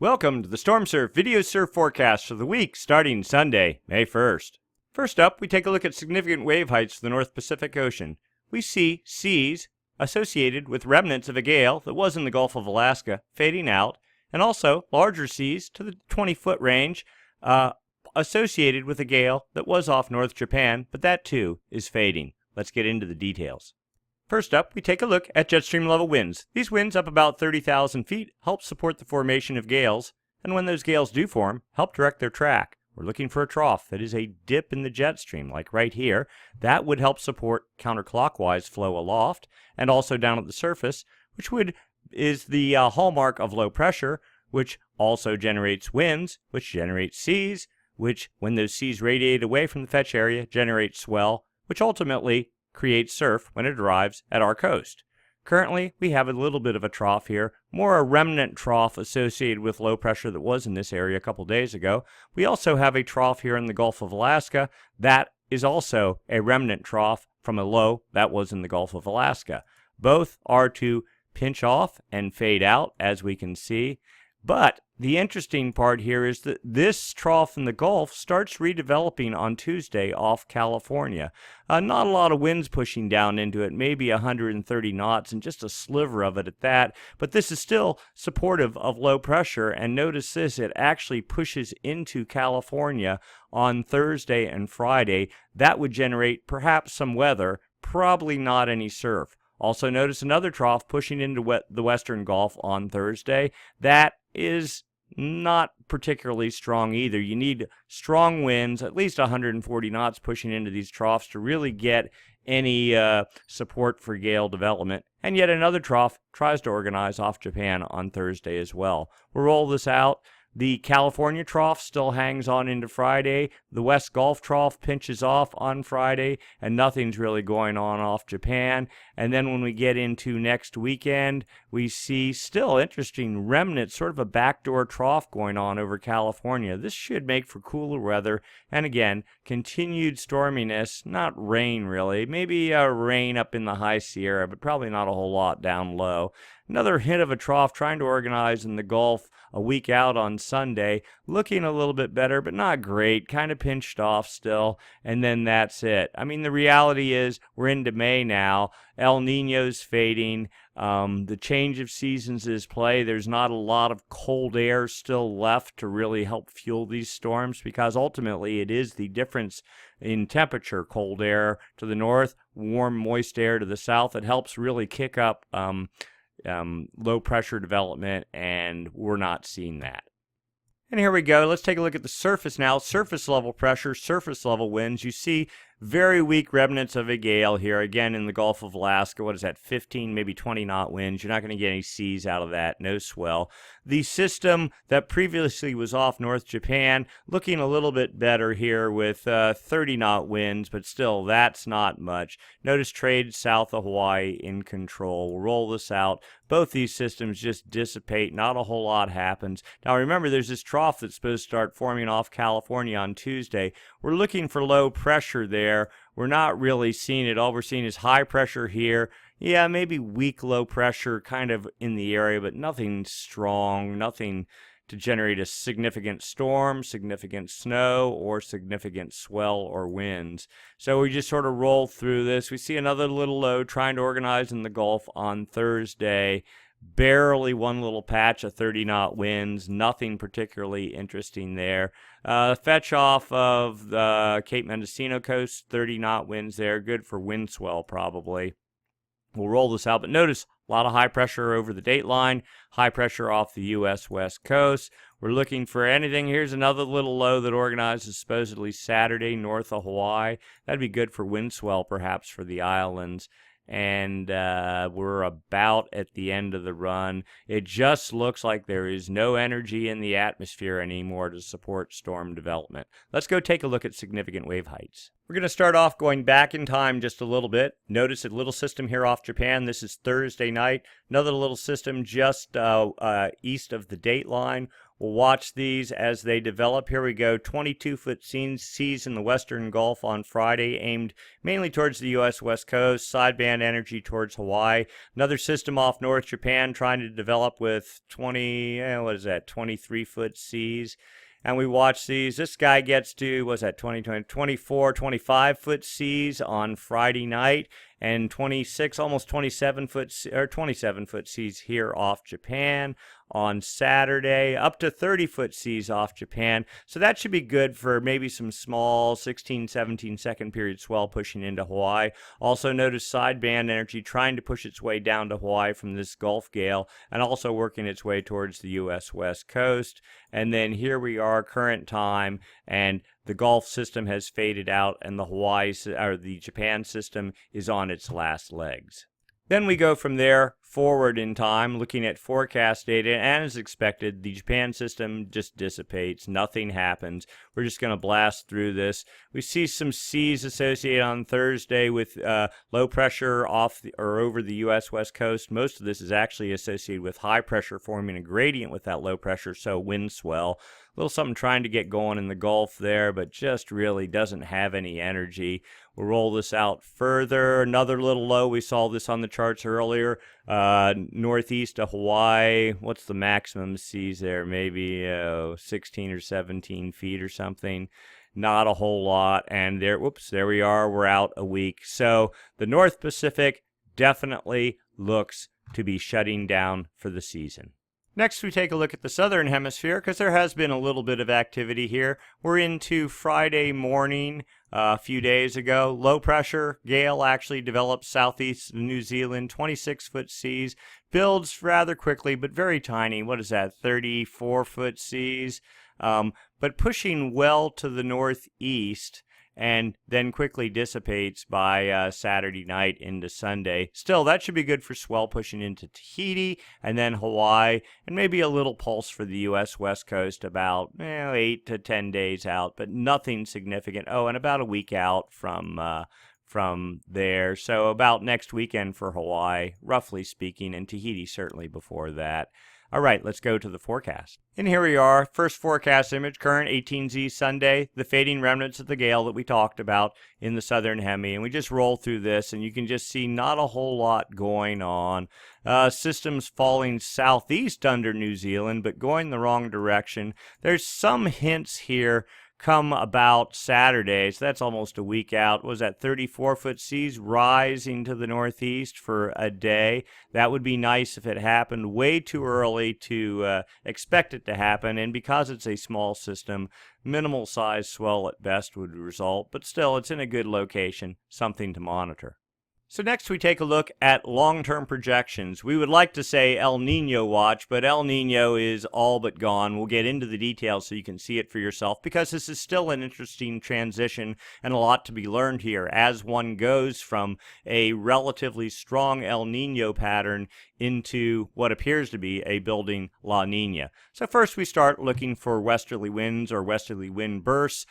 Welcome to the Stormsurf video surf forecast for the week starting Sunday, May 1st. First up, we take a look at significant wave heights for the North Pacific Ocean. We see seas associated with remnants of a gale that was in the Gulf of Alaska fading out, and also larger seas to the 20-foot range associated with a gale that was off North Japan, but that too is fading. Let's get into the details. First up, we take a look at jet stream level winds. These winds up about 30,000 feet help support the formation of gales, and when those gales do form, help direct their track. We're looking for a trough that is a dip in the jet stream, like right here. That would help support counterclockwise flow aloft, and also down at the surface, which is the hallmark of low pressure, which also generates winds, which generates seas, which, when those seas radiate away from the fetch area, generate swell, which ultimately creates surf when it arrives at our coast. Currently, we have a little bit of a trough here, more a remnant trough associated with low pressure that was in this area a couple days ago. We also have a trough here in the Gulf of Alaska that is also a remnant trough from a low that was in the Gulf of Alaska. Both are to pinch off and fade out, as we can see. But the interesting part here is that this trough in the Gulf starts redeveloping on Tuesday off California. Not a lot of winds pushing down into it, maybe 130 knots and just a sliver of it at that. But this is still supportive of low pressure. And notice this, it actually pushes into California on Thursday and Friday. That would generate perhaps some weather, probably not any surf. Also notice another trough pushing into the western Gulf on Thursday. That is not particularly strong either. You need strong winds, at least 140 knots pushing into these troughs to really get any support for gale development. And yet another trough tries to organize off Japan on Thursday as well. We'll roll this out. The California trough still hangs on into Friday. The West Gulf trough pinches off on Friday, and nothing's really going on off Japan. And then when we get into next weekend, we see still interesting remnants, sort of a backdoor trough going on over California. This should make for cooler weather, and again, continued storminess, not rain really. Maybe rain up in the high Sierra, but probably not a whole lot down low. Another hint of a trough trying to organize in the Gulf a week out on Sunday, looking a little bit better, but not great, kind of pinched off still, and then that's it. I mean, the reality is we're into May now. El Nino's fading. The change of seasons is play. There's not a lot of cold air still left to really help fuel these storms, because ultimately it is the difference in temperature, cold air to the north, warm, moist air to the south, that helps really kick up low pressure development, and we're not seeing that. And here we go. Let's take a look at the surface now. Surface level pressure, surface level winds. You see very weak remnants of a gale here, again in the Gulf of Alaska. What is that, 15, maybe 20 knot winds? You're not going to get any seas out of that, no swell. The system that previously was off North Japan looking a little bit better here with 30 knot winds, but still that's not much. Notice trade south of Hawaii in control. We'll roll this out. Both these systems just dissipate. Not a whole lot happens. Now remember, there's this trough that's supposed to start forming off California on Tuesday. We're looking for low pressure there. We're not really seeing it. All we're seeing is high pressure here. Yeah, maybe weak low pressure kind of in the area, but nothing strong, nothing to generate a significant storm, significant snow, or significant swell or winds. So we just sort of roll through this. We see another little low trying to organize in the Gulf on Thursday. Barely one little patch of 30-knot winds, nothing particularly interesting there. Fetch off of the Cape Mendocino coast, 30-knot winds there, good for wind swell probably. We'll roll this out, but notice a lot of high pressure over the dateline, high pressure off the U.S. West Coast. We're looking for anything. Here's another little low that organizes supposedly Saturday north of Hawaii. That'd be good for wind swell perhaps for the islands. And we're about at the end of the run. It just looks like there is no energy in the atmosphere anymore to support storm development. Let's go take a look at significant wave heights. We're going to start off going back in time just a little bit. Notice a little system here off Japan. This is Thursday night. Another little system just east of the date line. We'll watch these as they develop. Here we go. 22-foot seas in the Western Gulf on Friday, aimed mainly towards the U.S. West Coast. Sideband energy towards Hawaii. Another system off North Japan trying to develop with 23-foot seas. And we watch these. This guy gets to, 24, 25-foot seas on Friday night, and 26, almost 27-foot seas here off Japan on Saturday, up to 30-foot seas off Japan. So that should be good for maybe some small 16, 17 second period swell pushing into Hawaii. Also notice sideband energy trying to push its way down to Hawaii from this Gulf gale, and also working its way towards the U.S. West Coast. And then here we are, current time, and the Gulf system has faded out, and the Japan system is on its last legs. Then we go from there forward in time, looking at forecast data, and as expected, the Japan system just dissipates. Nothing happens. We're just going to blast through this. We see some seas associated on Thursday with low pressure over the U.S. West Coast. Most of this is actually associated with high pressure forming a gradient with that low pressure, so wind swell. A little something trying to get going in the Gulf there, but just really doesn't have any energy. We'll roll this out further. Another little low. We saw this on the charts earlier. Northeast of Hawaii. What's the maximum seas there? Maybe 16 or 17 feet or something. Not a whole lot. And there we are. We're out a week. So the North Pacific definitely looks to be shutting down for the season. Next, we take a look at the southern hemisphere because there has been a little bit of activity here. We're into Friday morning a few days ago. Low pressure gale actually developed southeast of New Zealand, 26-foot seas. Builds rather quickly, but very tiny. What is that, 34-foot seas? But pushing well to the northeast, and then quickly dissipates by Saturday night into Sunday. Still, that should be good for swell pushing into Tahiti and then Hawaii, and maybe a little pulse for the U.S. West Coast about 8 to 10 days out, but nothing significant. Oh, and about a week out from there. So about next weekend for Hawaii, roughly speaking, and Tahiti certainly before that. All right, let's go to the forecast. And here we are, first forecast image, current 18Z Sunday, the fading remnants of the gale that we talked about in the southern hemi. And we just roll through this, and you can just see not a whole lot going on. Systems falling southeast under New Zealand, but going the wrong direction. There's some hints here come about Saturday, so that's almost a week out. What was that, 34-foot seas rising to the northeast for a day? That would be nice if it happened. Way too early to expect it to happen, and because it's a small system, minimal size swell at best would result, but still, it's in a good location, something to monitor. So next we take a look at long-term projections. We would like to say El Nino watch, but El Nino is all but gone. We'll get into the details so you can see it for yourself, because this is still an interesting transition and a lot to be learned here as one goes from a relatively strong El Nino pattern into what appears to be a building La Nina. So first we start looking for westerly winds or westerly wind bursts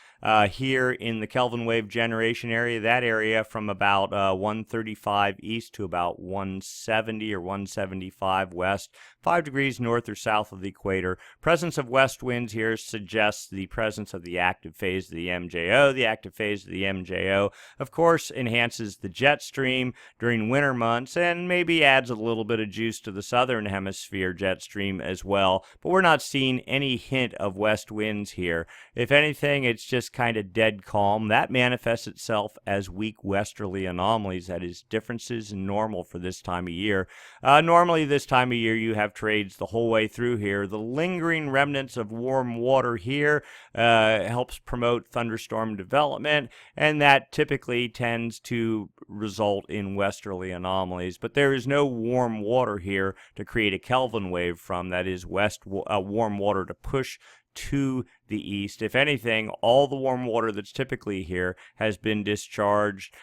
here in the Kelvin wave generation area, that area from about 135 east to about 170 or 175 west, 5 degrees north or south of the equator. Presence of west winds here suggests the presence of the active phase of the MJO. The active phase of the MJO, of course, enhances the jet stream during winter months and maybe adds a little bit of juice to the southern hemisphere jet stream as well, but we're not seeing any hint of west winds here. If anything, it's just kind of dead calm. That manifests itself as weak westerly anomalies, that is, differences in normal for this time of year. Normally this time of year you have trades the whole way through here. The lingering remnants of warm water here helps promote thunderstorm development, and that typically tends to result in westerly anomalies, but there is no warm water here to create a Kelvin wave from, that is warm water to push to the east. If anything, all the warm water that's typically here has been discharged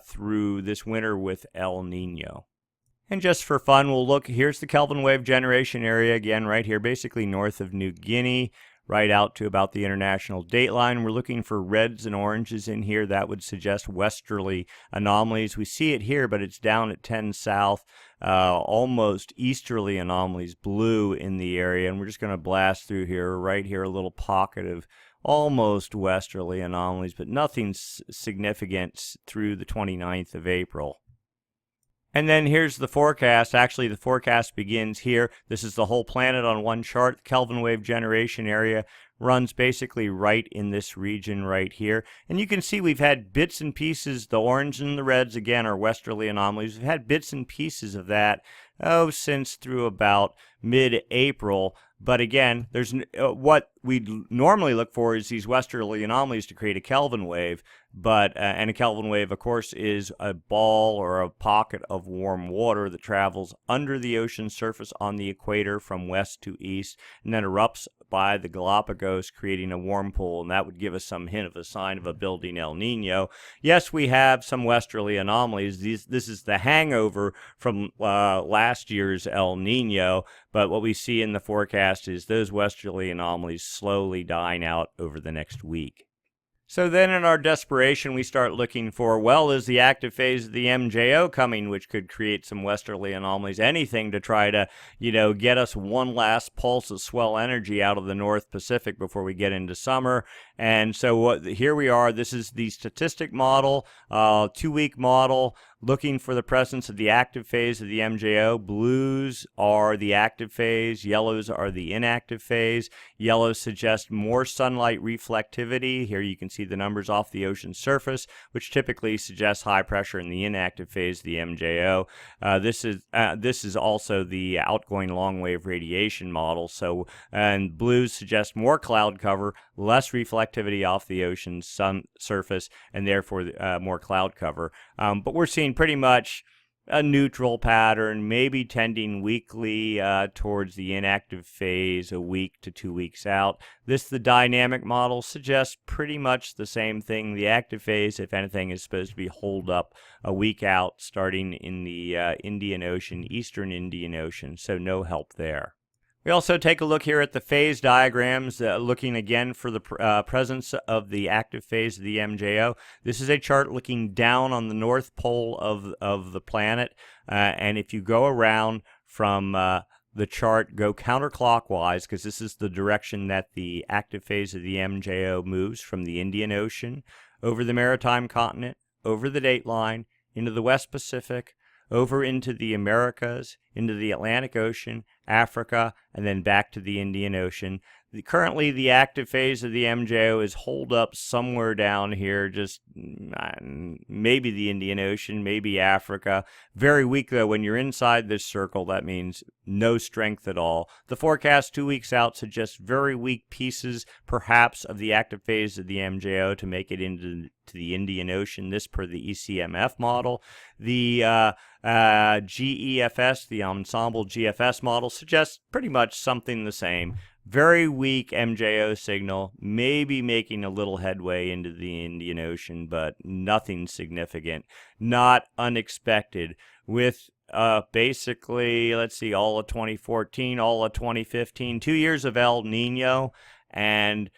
through this winter with El Nino. And just for fun, we'll look, here's the Kelvin wave generation area again right here, basically north of New Guinea. right out to about the international dateline. We're looking for reds and oranges in here. That would suggest westerly anomalies. We see it here, but it's down at 10 south, almost easterly anomalies, blue in the area. And we're just going to blast through here, right here, a little pocket of almost westerly anomalies, but nothing significant through the 29th of April. And then here's the forecast. Actually, the forecast begins here. This is the whole planet on one chart. The Kelvin wave generation area runs basically right in this region right here. And you can see we've had bits and pieces. The orange and the reds, again, are westerly anomalies. We've had bits and pieces of that, since through about mid-April. But again, there's what we normally look for is these westerly anomalies to create a Kelvin wave. But and a Kelvin wave, of course, is a ball or a pocket of warm water that travels under the ocean surface on the equator from west to east, and then erupts by the Galapagos, creating a warm pool, and that would give us some hint of a sign of a building El Nino. Yes, we have some westerly anomalies. This is the hangover from last year's El Nino, but what we see in the forecast is those westerly anomalies slowly dying out over the next week. So then in our desperation, we start looking for, well, is the active phase of the MJO coming, which could create some westerly anomalies, anything to try to, get us one last pulse of swell energy out of the North Pacific before we get into summer. And so here we are. This is the statistic model, 2-week model, looking for the presence of the active phase of the MJO. Blues are the active phase, yellows are the inactive phase. Yellows suggest more sunlight reflectivity. Here you can see the numbers off the ocean surface, which typically suggests high pressure in the inactive phase of the MJO. This is also the outgoing long wave radiation model. So, and blues suggest more cloud cover, less reflectivity off the ocean's sun surface, and therefore more cloud cover. But we're seeing pretty much a neutral pattern, maybe tending weekly towards the inactive phase a week to 2 weeks out. The dynamic model suggests pretty much the same thing. The active phase, if anything, is supposed to be holed up a week out, starting in the Indian Ocean, Eastern Indian Ocean, so no help there. We also take a look here at the phase diagrams, looking again for the presence of the active phase of the MJO. This is a chart looking down on the north pole of the planet, and if you go around from the chart, go counterclockwise, because this is the direction that the active phase of the MJO moves, from the Indian Ocean, over the maritime continent, over the dateline, into the West Pacific, over into the Americas, into the Atlantic Ocean, Africa, and then back to the Indian Ocean. Currently, the active phase of the MJO is holed up somewhere down here, just maybe the Indian Ocean, maybe Africa. Very weak, though. When you're inside this circle, that means no strength at all. The forecast 2 weeks out suggests very weak pieces, perhaps, of the active phase of the MJO to make it into the Indian Ocean, this per the ECMF model. The GEFS, the ensemble GFS model, suggests pretty much something the same. Very weak MJO signal, maybe making a little headway into the Indian Ocean, but nothing significant, not unexpected. With basically, let's see, all of 2014, all of 2015, 2 years of El Nino, and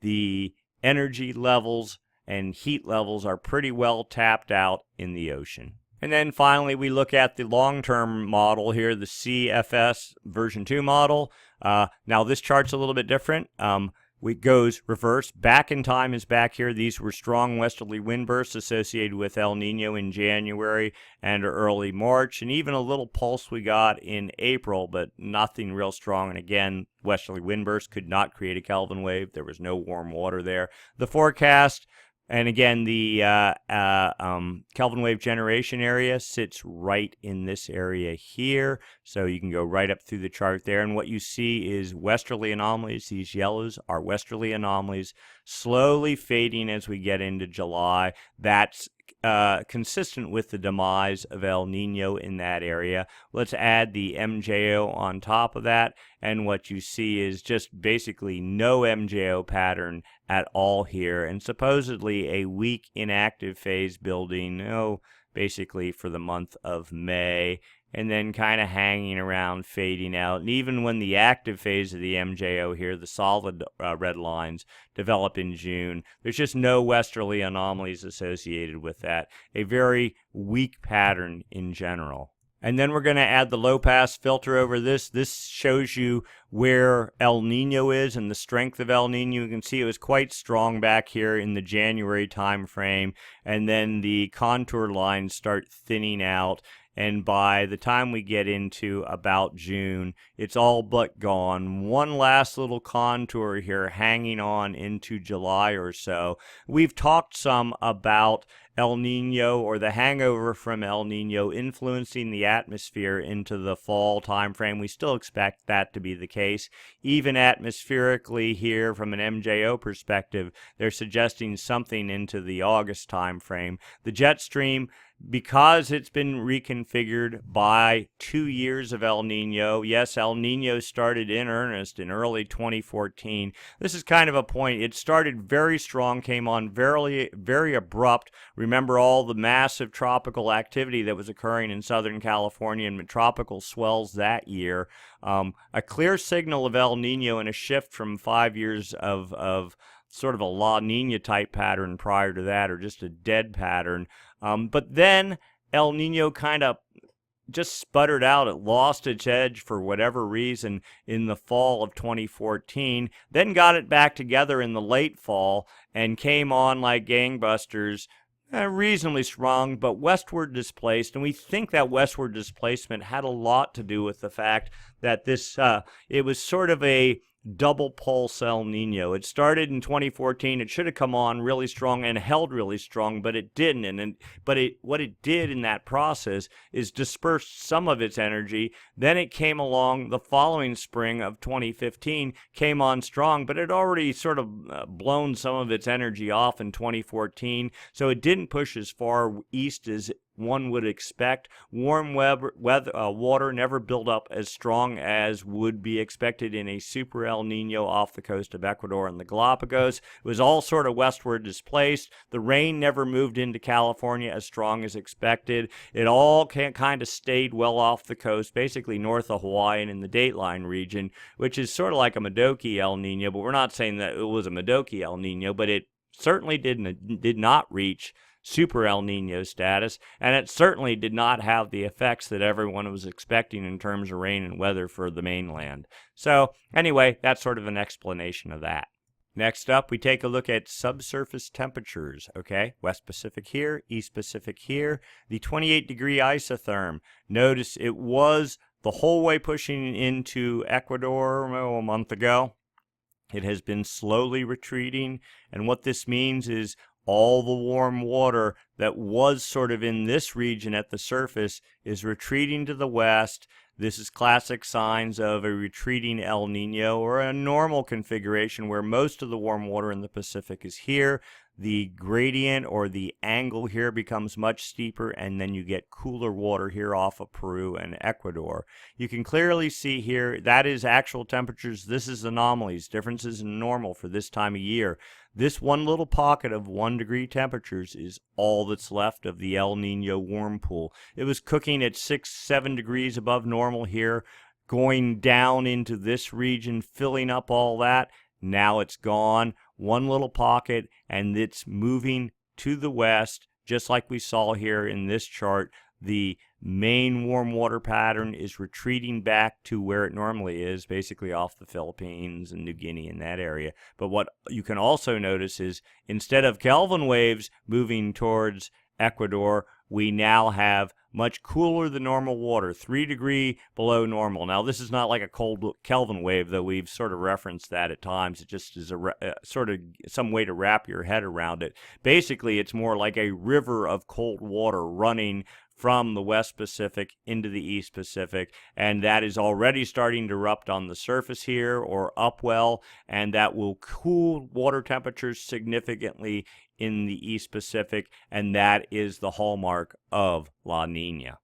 the energy levels and heat levels are pretty well tapped out in the ocean. And then finally, we look at the long-term model here, the CFS version 2 model. Now, this chart's a little bit different. It goes reverse. Back in time is back here. These were strong westerly wind bursts associated with El Nino in January and early March, and even a little pulse we got in April, but nothing real strong. And again, westerly wind bursts could not create a Kelvin wave. There was no warm water there. The forecast, and again, the Kelvin wave generation area sits right in this area here. So you can go right up through the chart there. And what you see is westerly anomalies. These yellows are westerly anomalies, slowly fading as we get into July. That's consistent with the demise of El Nino in that area. Let's add the MJO on top of that, and what you see is just basically no MJO pattern at all here, and supposedly a weak inactive phase building, basically for the month of May. and then kind of hanging around, fading out. And even when the active phase of the MJO here, the solid red lines, develop in June, there's just no westerly anomalies associated with that. A very weak pattern in general. And then we're going to add the low-pass filter over this. This shows you where El Nino is and the strength of El Nino. You can see it was quite strong back here in the January time frame. And then the contour lines start thinning out. And by the time we get into about June, it's all but gone. One last little contour here hanging on into July or so. We've talked some about El Nino, or the hangover from El Nino, influencing the atmosphere into the fall time frame. We still expect that to be the case. Even atmospherically here, from an MJO perspective, they're suggesting something into the August time frame. The jet stream, because it's been reconfigured by 2 years of El Nino. Yes, El Nino started in earnest in early 2014. This is kind of a point. It started very strong, came on very, very abrupt. Remember all the massive tropical activity that was occurring in Southern California and tropical swells that year. A clear signal of El Nino and a shift from 5 years of sort of a La Nina type pattern prior to that, or just a dead pattern. But then El Nino kind of just sputtered out. It lost its edge for whatever reason in the fall of 2014, then got it back together in the late fall and came on like gangbusters, reasonably strong, but westward displaced. And we think that westward displacement had a lot to do with the fact that this it was sort of a double pulse El Nino. It started in 2014. It should have come on really strong and held really strong, but it didn't. What it did in that process is disperse some of its energy. Then it came along the following spring of 2015, came on strong, but it already sort of blown some of its energy off in 2014. So it didn't push as far east as one would expect. Warm water never built up as strong as would be expected in a super El Nino off the coast of Ecuador and the Galapagos. It was all sort of westward displaced. The rain never moved into California as strong as expected. It all kind of stayed well off the coast, basically north of Hawaii and in the Dateline region, which is sort of like a Modoki El Nino, but we're not saying that it was a Modoki El Nino, but it certainly did not reach super El Nino status, and it certainly did not have the effects that everyone was expecting in terms of rain and weather for the mainland. So anyway, that's sort of an explanation of that. Next up, we take a look at subsurface temperatures, okay? West Pacific here, East Pacific here. The 28-degree isotherm. Notice it was the whole way pushing into Ecuador a month ago. It has been slowly retreating, and what this means is all the warm water that was sort of in this region at the surface is retreating to the west. This is classic signs of a retreating El Nino, or a normal configuration where most of the warm water in the Pacific is here. The gradient or the angle here becomes much steeper, and then you get cooler water here off of Peru and Ecuador. You can clearly see here that is actual temperatures. This is anomalies, differences in normal for this time of year. This one little pocket of 1 degree temperatures is all that's left of the El Nino warm pool. It was cooking at 6-7 degrees above normal here, going down into this region, filling up all that. Now it's gone. One little pocket, and it's moving to the west, just like we saw here in this chart. The main warm water pattern is retreating back to where it normally is, basically off the Philippines and New Guinea in that area. But what you can also notice is instead of Kelvin waves moving towards Ecuador, we now have much cooler than normal water, 3 degrees below normal. Now, this is not like a cold Kelvin wave, though we've sort of referenced that at times. It just is sort of some way to wrap your head around it. Basically, it's more like a river of cold water running from the West Pacific into the East Pacific, and that is already starting to erupt on the surface here or upwell, and that will cool water temperatures significantly in the East Pacific, and that is the hallmark of La Nina.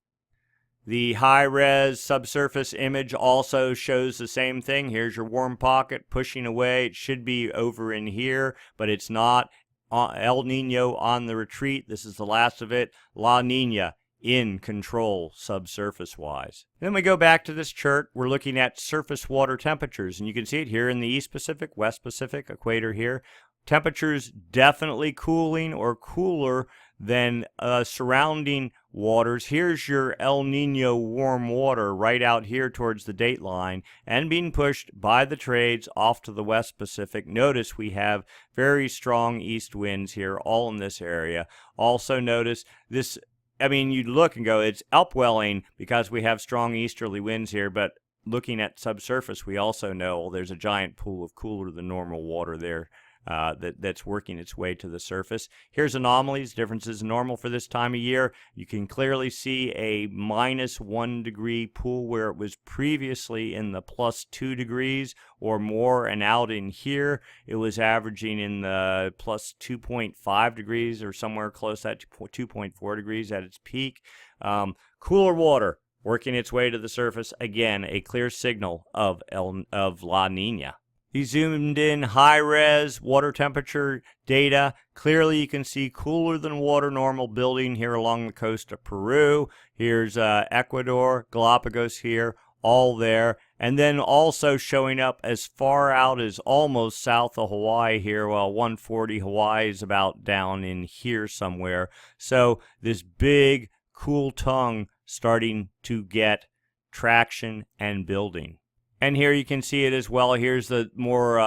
The high-res subsurface image also shows the same thing. Here's your warm pocket pushing away. It should be over in here, but it's not. El Nino on the retreat. This is the last of it. La Nina in control subsurface-wise. Then we go back to this chart. We're looking at surface water temperatures, and you can see it here in the East Pacific, West Pacific equator here. Temperatures definitely cooling or cooler than surrounding waters. Here's your El Nino warm water right out here towards the date line and being pushed by the trades off to the West Pacific. Notice we have very strong east winds here all in this area. Also notice this, I mean, you'd look and go, it's upwelling because we have strong easterly winds here, but looking at subsurface, we also know there's a giant pool of cooler than normal water there. That's working its way to the surface. Here's anomalies, differences in normal for this time of year. You can clearly see a -1 degree pool where it was previously in the +2 degrees or more, and out in here it was averaging in the +2.5 degrees or somewhere close to that 2.4 degrees at its peak. Cooler water working its way to the surface. Again, a clear signal of La Nina. You zoomed in high-res water temperature data. Clearly you can see cooler than water normal building here along the coast of Peru. Here's Ecuador, Galapagos here, all there. And then also showing up as far out as almost south of Hawaii here. Well, 140 Hawaii is about down in here somewhere. So this big cool tongue starting to get traction and building. And here you can see it as well. Here's the more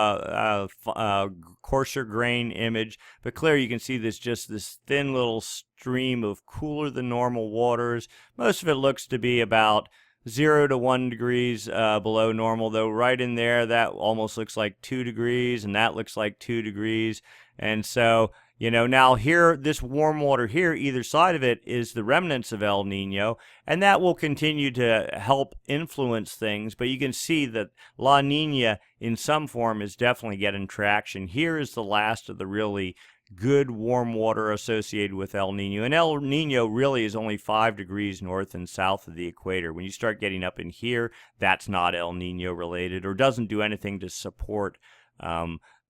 coarser grain image. But clear, you can see just this thin little stream of cooler than normal waters. Most of it looks to be about 0 to 1 degrees below normal, though right in there, that almost looks like 2 degrees, and that looks like 2 degrees. And so, you know, now here, this warm water here, either side of it is the remnants of El Nino, and that will continue to help influence things. But you can see that La Nina in some form is definitely getting traction. Here is the last of the really good warm water associated with El Nino. And El Nino really is only 5 degrees north and south of the equator. When you start getting up in here, that's not El Nino related or doesn't do anything to support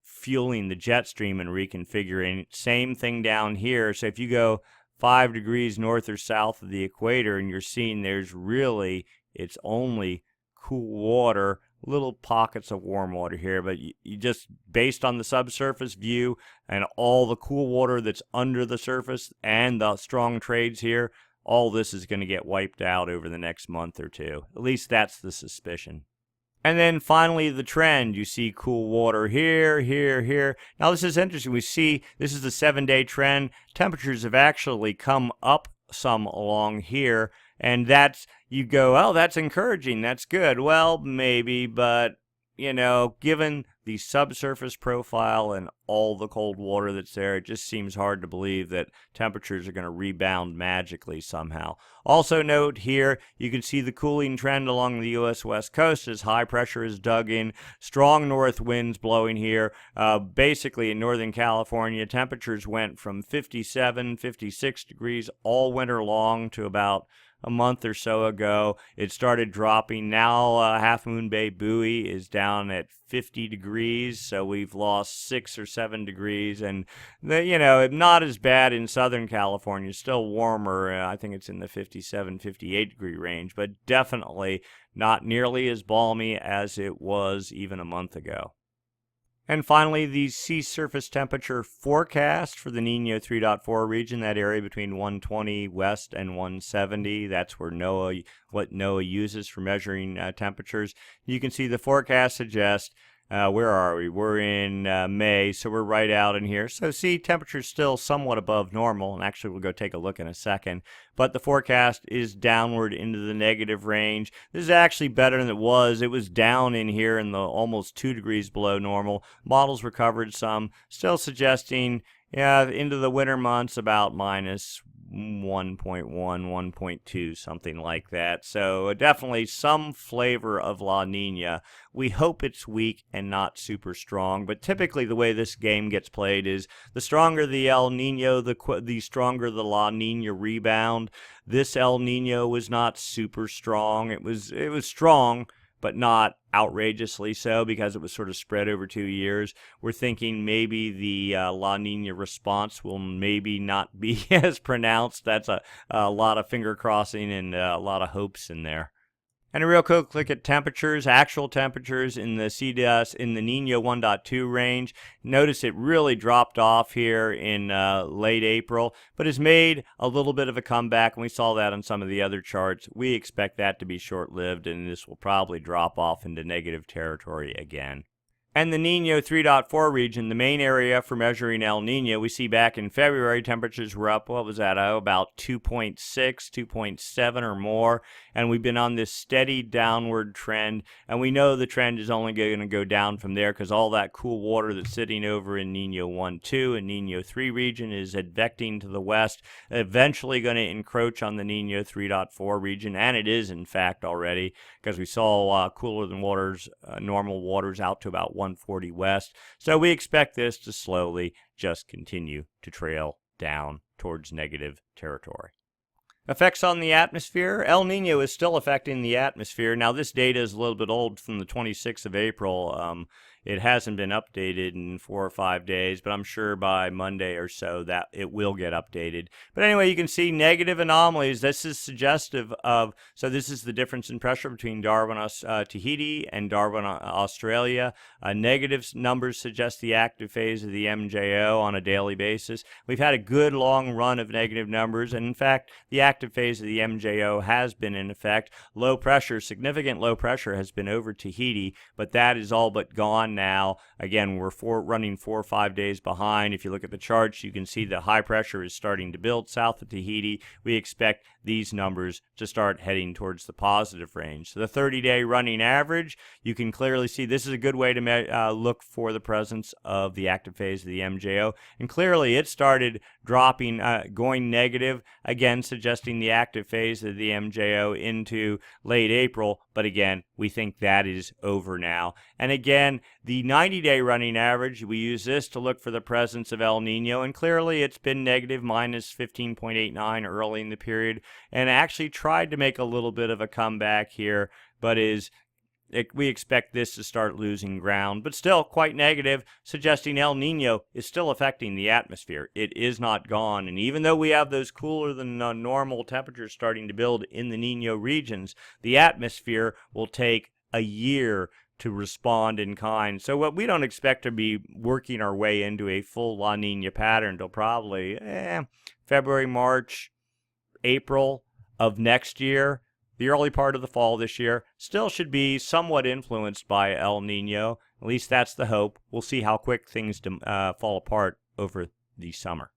fueling the jet stream and reconfiguring. Same thing down here. So if you go 5 degrees north or south of the equator and you're seeing there's really, it's only cool water, little pockets of warm water here, but you just, based on the subsurface view and all the cool water that's under the surface and the strong trades here, all this is going to get wiped out over the next month or two. At least that's the suspicion. And then finally the trend, you see cool water here, here, here. Now this is interesting. We see this is the 7-day trend. Temperatures have actually come up some along here. And that's, you go, oh, that's encouraging, that's good. Well, maybe, but, you know, given the subsurface profile and all the cold water that's there, it just seems hard to believe that temperatures are going to rebound magically somehow. Also note here, you can see the cooling trend along the U.S. West Coast as high pressure is dug in. Strong north winds blowing here. Basically in Northern California, temperatures went from 57, 56 degrees all winter long to about a month or so ago. It started dropping. Now Half Moon Bay buoy is down at 50 degrees, so we've lost 6 or 7 degrees. And you know, not as bad in Southern California, still warmer. I think it's in the 57, 58 degree range, but definitely not nearly as balmy as it was even a month ago. And finally, the sea surface temperature forecast for the Nino 3.4 region, that area between 120 west and 170. That's where what NOAA uses for measuring temperatures. You can see the forecast suggests, where are we? We're in May, so we're right out in here. So see, temperature's still somewhat above normal, and actually we'll go take a look in a second. But the forecast is downward into the negative range. This is actually better than it was. It was down in here in the almost 2 degrees below normal. Models recovered some, still suggesting, yeah, into the winter months about minus 1.1, 1.2, something like that. So definitely some flavor of La Nina. We hope it's weak and not super strong, but typically the way this game gets played is the stronger the El Nino, the stronger the La Nina rebound. This El Nino was not super strong. It was strong, but not outrageously so because it was sort of spread over 2 years. We're thinking maybe the La Nina response will maybe not be as pronounced. That's a lot of finger crossing and a lot of hopes in there. And a real quick look at temperatures, actual temperatures in the CDS in the Nino 1.2 range. Notice it really dropped off here in late April, but has made a little bit of a comeback, and we saw that on some of the other charts. We expect that to be short-lived, and this will probably drop off into negative territory again. And the Nino 3.4 region, the main area for measuring El Nino, we see back in February temperatures were up, what was that, about 2.6, 2.7 or more, and we've been on this steady downward trend, and we know the trend is only going to go down from there because all that cool water that's sitting over in Nino 1.2 and Nino 3 region is advecting to the west, eventually going to encroach on the Nino 3.4 region, and it is in fact already, because we saw cooler than waters, normal waters out to about 140 west. So we expect this to slowly just continue to trail down towards negative territory. Effects on the atmosphere. El Nino is still affecting the atmosphere. Now this data is a little bit old, from the 26th of April. It hasn't been updated in 4 or 5 days, but I'm sure by Monday or so that it will get updated. But anyway, you can see negative anomalies. This is suggestive of, so this is the difference in pressure between Darwin, Tahiti and Darwin, Australia. Negative numbers suggest the active phase of the MJO on a daily basis. We've had a good long run of negative numbers, and in fact, the active phase of the MJO has been in effect. Low pressure, significant low pressure has been over Tahiti, but that is all but gone now. Again, we're running 4 or 5 days behind. If you look at the charts, you can see the high pressure is starting to build south of Tahiti. We expect these numbers to start heading towards the positive range. So the 30-day running average, you can clearly see this is a good way to look for the presence of the active phase of the MJO. And clearly it started dropping, going negative, again suggesting the active phase of the MJO into late April. But again, we think that is over now. And again, the 90-day running average, we use this to look for the presence of El Nino, and clearly it's been negative, minus 15.89 early in the period, and actually tried to make a little bit of a comeback here, but we expect this to start losing ground, but still quite negative, suggesting El Nino is still affecting the atmosphere. It is not gone, and even though we have those cooler than normal temperatures starting to build in the Nino regions, the atmosphere will take a year to respond in kind. So what we don't expect to be working our way into a full La Nina pattern until probably February, March, April of next year. The early part of the fall this year still should be somewhat influenced by El Nino. At least that's the hope. We'll see how quick things fall apart over the summer.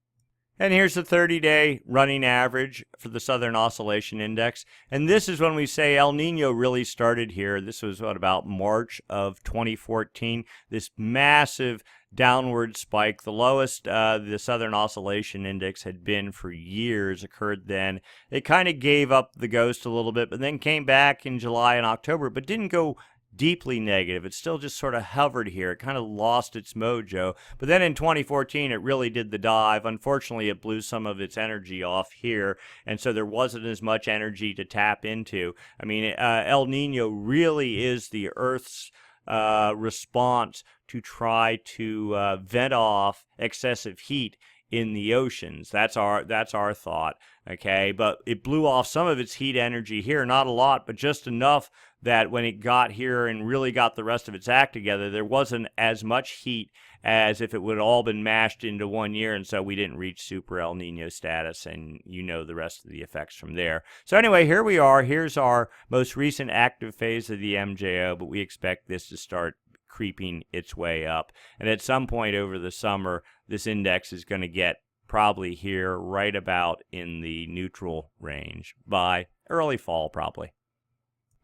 And here's the 30-day running average for the Southern Oscillation Index. And this is when we say El Nino really started here. This was about March of 2014. This massive downward spike, the lowest the Southern Oscillation Index had been for years, occurred then. It kind of gave up the ghost a little bit, but then came back in July and October, but didn't go deeply negative. It still just sort of hovered here. It kind of lost its mojo. But then in 2014, it really did the dive. Unfortunately, it blew some of its energy off here, and so there wasn't as much energy to tap into. I mean, El Nino really is the Earth's response to try to vent off excessive heat in the oceans. That's our thought, okay? But it blew off some of its heat energy here, not a lot, but just enough that when it got here and really got the rest of its act together, there wasn't as much heat as if it would have all been mashed into 1 year, and so we didn't reach super El Nino status, and you know the rest of the effects from there. So anyway, here we are. Here's our most recent active phase of the MJO, but we expect this to start creeping its way up. And at some point over the summer, this index is going to get probably here right about in the neutral range by early fall probably.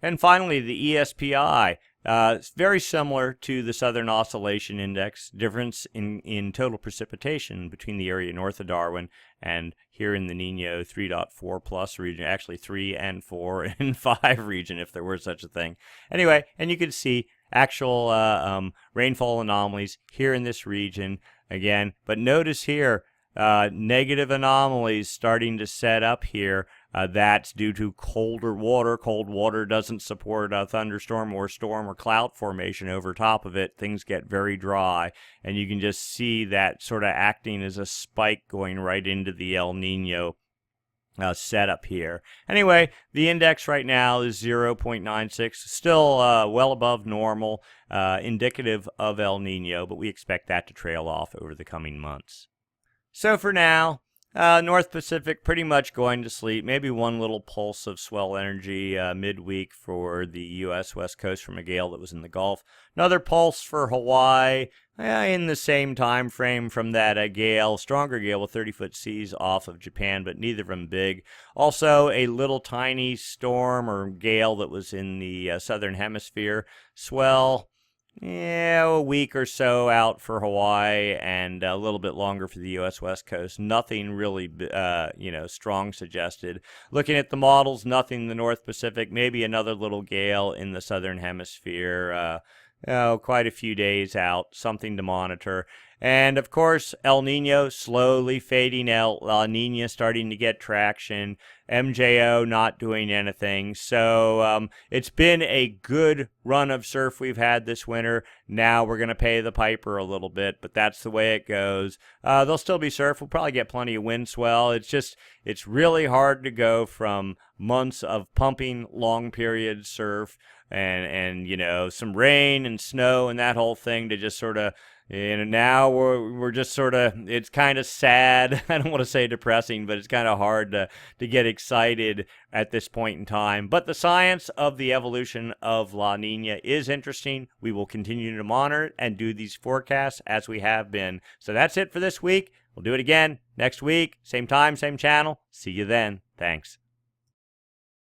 And finally, the ESPI. It's very similar to the Southern Oscillation Index. Difference in total precipitation between the area north of Darwin and here in the Nino 3.4 plus region, actually 3 and 4 and 5 region if there were such a thing. Anyway, and you can see actual rainfall anomalies here in this region again. But notice here, negative anomalies starting to set up here That's due to colder water. Cold water doesn't support a thunderstorm or storm or cloud formation over top of it. Things get very dry, and you can just see that sort of acting as a spike going right into the El Nino setup here. Anyway, the index right now is 0.96, still well above normal, indicative of El Nino, but we expect that to trail off over the coming months. So for now, North Pacific pretty much going to sleep. Maybe one little pulse of swell energy midweek for the U.S. West Coast from a gale that was in the Gulf. Another pulse for Hawaii in the same time frame from that gale, stronger gale with 30-foot seas off of Japan, but neither of them big. Also, a little tiny storm or gale that was in the southern hemisphere. Swell. Yeah, a week or so out for Hawaii and a little bit longer for the U.S. West Coast. Nothing really, strong suggested. Looking at the models, nothing in the North Pacific. Maybe another little gale in the southern hemisphere. Quite a few days out. Something to monitor. And, of course, El Nino slowly fading out. La Nina starting to get traction. MJO not doing anything. So it's been a good run of surf we've had this winter. Now we're going to pay the piper a little bit, but that's the way it goes. There'll still be surf. We'll probably get plenty of wind swell. It's really hard to go from months of pumping long period surf and some rain and snow and that whole thing to just sort of, now we're just sort of, it's kind of sad. I don't want to say depressing, but it's kind of hard to get excited at this point in time. But the science of the evolution of La Nina is interesting. We will continue to monitor it and do these forecasts as we have been. So that's it for this week. We'll do it again next week. Same time, same channel. See you then. Thanks.